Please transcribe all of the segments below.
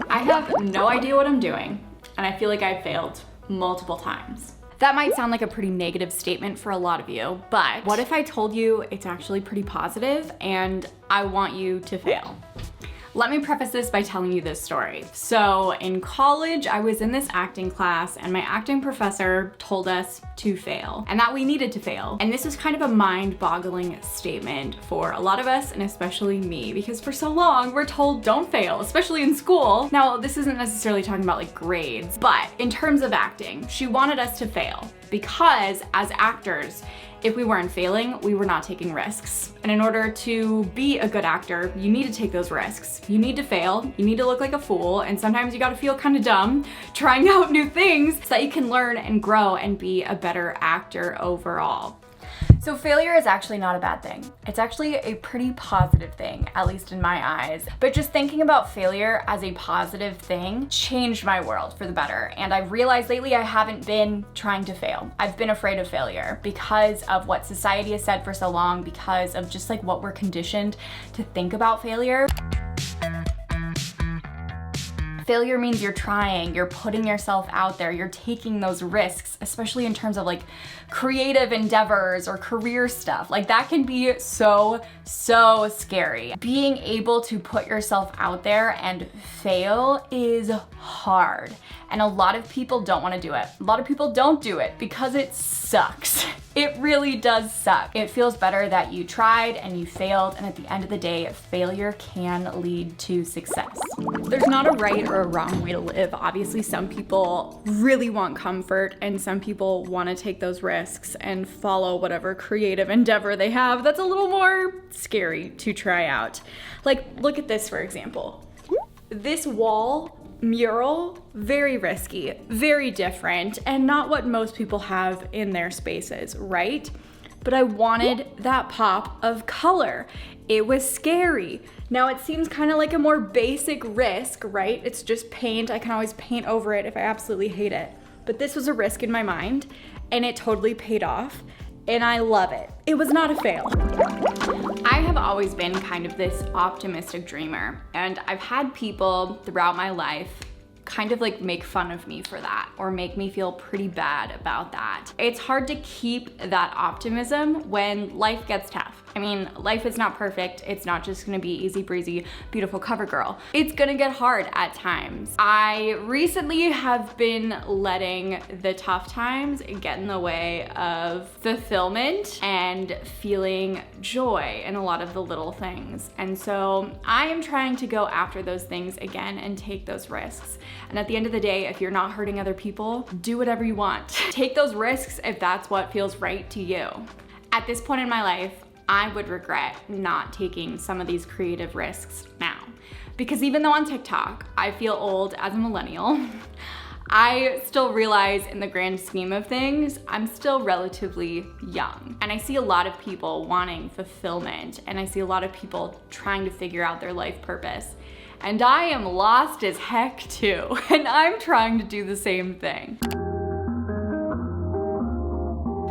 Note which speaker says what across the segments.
Speaker 1: I have no idea what I'm doing, and I feel like I've failed multiple times. That might sound like a pretty negative statement for a lot of you, but what if I told you it's actually pretty positive and I want you to fail? Let me preface this by telling you this story. So in college, I was in this acting class and my acting professor told us to fail and that we needed to fail. And this was kind of a mind-boggling statement for a lot of us and especially me, because for so long we're told don't fail, especially in school. Now, this isn't necessarily talking about like grades, but in terms of acting, she wanted us to fail because as actors, if we weren't failing, we were not taking risks. And in order to be a good actor, you need to take those risks. You need to fail, you need to look like a fool, and sometimes you gotta feel kind of dumb trying out new things so that you can learn and grow and be a better actor overall. So failure is actually not a bad thing. It's actually a pretty positive thing, at least in my eyes. But just thinking about failure as a positive thing changed my world for the better. And I've realized lately I haven't been trying to fail. I've been afraid of failure because of what society has said for so long, because of just like what we're conditioned to think about failure. Failure means you're trying, you're putting yourself out there, you're taking those risks, especially in terms of like creative endeavors or career stuff. Like that can be so scary. Being able to put yourself out there and fail is hard. And a lot of people don't want to do it. A lot of people don't do it because it sucks. It really does suck. It feels better that you tried and you failed, and at the end of the day, failure can lead to success. There's not a right or a wrong way to live. Obviously, some people really want comfort and some people want to take those risks and follow whatever creative endeavor they have that's a little more scary to try out. Like, look at this, for example. This wall mural, very risky, very different, and not what most people have in their spaces, right? But I wanted that pop of color. It was scary. Now it seems kind of like a more basic risk, right? It's just paint. I can always paint over it if I absolutely hate it. But this was a risk in my mind, and it totally paid off, and I love it. It was not a fail. I have always been kind of this optimistic dreamer, and I've had people throughout my life kind of like make fun of me for that or make me feel pretty bad about that. It's hard to keep that optimism when life gets tough. I mean, life is not perfect. It's not just gonna be easy breezy, beautiful cover girl. It's gonna get hard at times. I recently have been letting the tough times get in the way of fulfillment and feeling joy in a lot of the little things. And so I am trying to go after those things again and take those risks. And at the end of the day, if you're not hurting other people, do whatever you want. Take those risks if that's what feels right to you. At this point in my life, I would regret not taking some of these creative risks now. Because even though on TikTok, I feel old as a millennial, I still realize in the grand scheme of things, I'm still relatively young. And I see a lot of people wanting fulfillment, and I see a lot of people trying to figure out their life purpose. And I am lost as heck too, and I'm trying to do the same thing.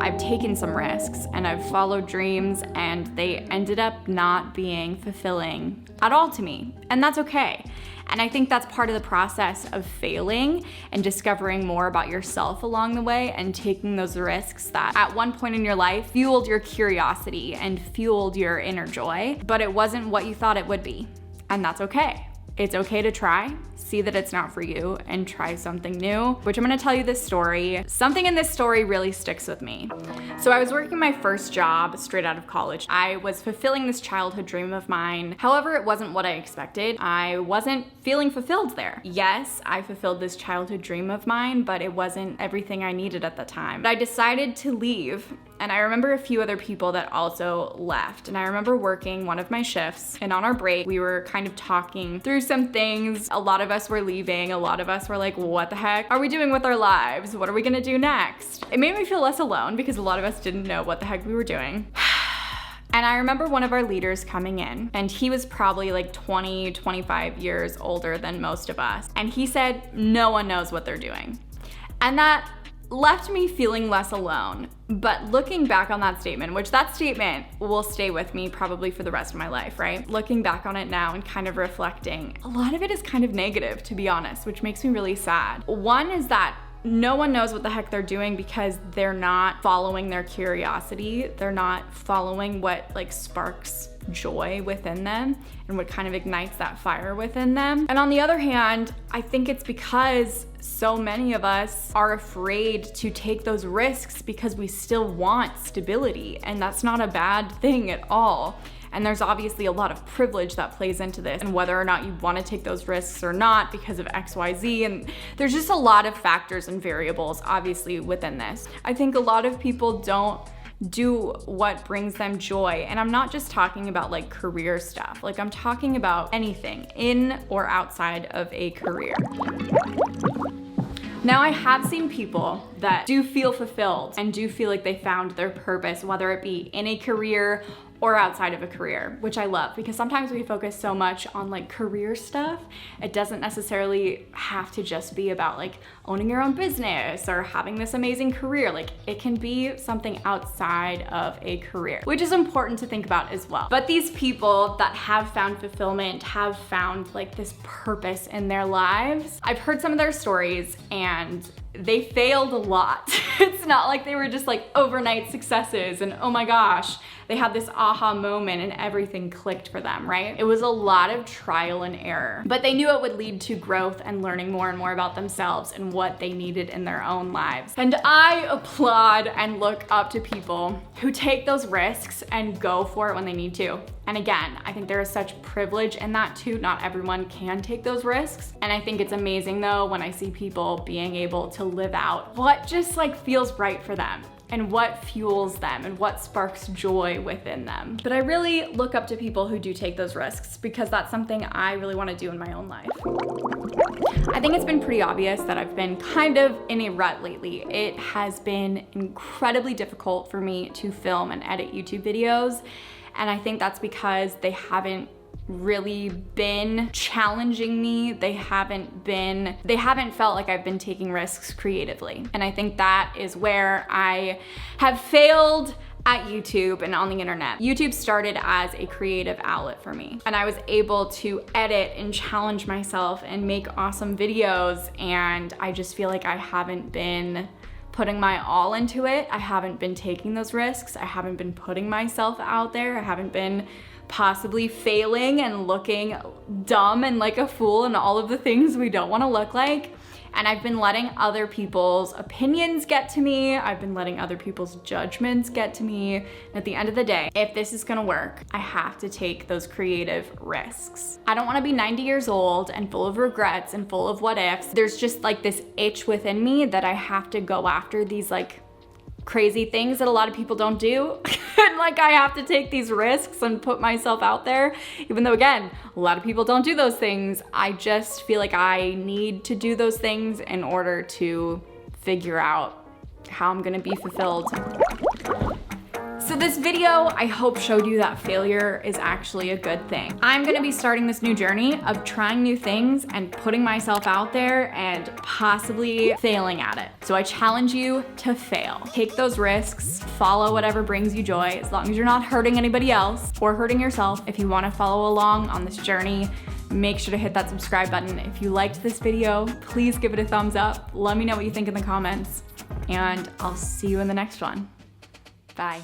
Speaker 1: I've taken some risks and I've followed dreams and they ended up not being fulfilling at all to me, and that's okay. And I think that's part of the process of failing and discovering more about yourself along the way and taking those risks that at one point in your life fueled your curiosity and fueled your inner joy, but it wasn't what you thought it would be, and that's okay. It's okay to try, see that it's not for you, and try something new, which I'm gonna tell you this story. Something in this story really sticks with me. So I was working my first job straight out of college. I was fulfilling this childhood dream of mine. However, it wasn't what I expected. I wasn't feeling fulfilled there. Yes, I fulfilled this childhood dream of mine, but it wasn't everything I needed at the time. But I decided to leave. And I remember a few other people that also left. And I remember working one of my shifts, and on our break, we were kind of talking through some things. A lot of us were leaving. A lot of us were like, what the heck are we doing with our lives? What are we gonna do next? It made me feel less alone because a lot of us didn't know what the heck we were doing. And I remember one of our leaders coming in, and he was probably like 20, 25 years older than most of us. And he said, no one knows what they're doing. And that left me feeling less alone. But looking back on that statement, which that statement will stay with me probably for the rest of my life, right? Looking back on it now and kind of reflecting, a lot of it is kind of negative, to be honest, which makes me really sad. One is that no one knows what the heck they're doing because they're not following their curiosity. They're not following what like sparks joy within them and what kind of ignites that fire within them. And on the other hand, I think it's because so many of us are afraid to take those risks because we still want stability, and that's not a bad thing at all. And there's obviously a lot of privilege that plays into this, and whether or not you want to take those risks or not because of XYZ, and there's just a lot of factors and variables obviously within this. I think a lot of people don't do what brings them joy. And I'm not just talking about like career stuff, like I'm talking about anything in or outside of a career. Now, I have seen people that do feel fulfilled and do feel like they found their purpose, whether it be in a career or outside of a career, which I love, because sometimes we focus so much on like career stuff. It doesn't necessarily have to just be about like owning your own business or having this amazing career. Like it can be something outside of a career, which is important to think about as well. But these people that have found fulfillment, have found like this purpose in their lives, I've heard some of their stories and they failed a lot. It's not like they were just like overnight successes and oh my gosh, they had this aha moment and everything clicked for them, right? It was a lot of trial and error, but they knew it would lead to growth and learning more and more about themselves and what they needed in their own lives. And I applaud and look up to people who take those risks and go for it when they need to. And again, I think there is such privilege in that too. Not everyone can take those risks. And I think it's amazing though when I see people being able to live out what just like feels right for them and what fuels them and what sparks joy within them. But I really look up to people who do take those risks because that's something I really want to do in my own life. I think it's been pretty obvious that I've been kind of in a rut lately. It has been incredibly difficult for me to film and edit YouTube videos. And I think that's because they haven't really been challenging me. They haven't felt like I've been taking risks creatively. And I think that is where I have failed at YouTube and on the internet. YouTube started as a creative outlet for me, and I was able to edit and challenge myself and make awesome videos, and I just feel like I haven't been putting my all into it. I haven't been taking those risks. I haven't been putting myself out there. I haven't been possibly failing and looking dumb and like a fool and all of the things we don't want to look like. And I've been letting other people's opinions get to me. I've been letting other people's judgments get to me. And at the end of the day, if this is gonna work, I have to take those creative risks. I don't wanna be 90 years old and full of regrets and full of what ifs. There's just like this itch within me that I have to go after these like crazy things that a lot of people don't do. And like I have to take these risks and put myself out there, even though again, a lot of people don't do those things. I just feel like I need to do those things in order to figure out how I'm gonna be fulfilled. So this video, I hope showed you that failure is actually a good thing. I'm gonna be starting this new journey of trying new things and putting myself out there and possibly failing at it. So I challenge you to fail. Take those risks, follow whatever brings you joy, as long as you're not hurting anybody else or hurting yourself. If you wanna follow along on this journey, make sure to hit that subscribe button. If you liked this video, please give it a thumbs up. Let me know what you think in the comments, and I'll see you in the next one. Bye.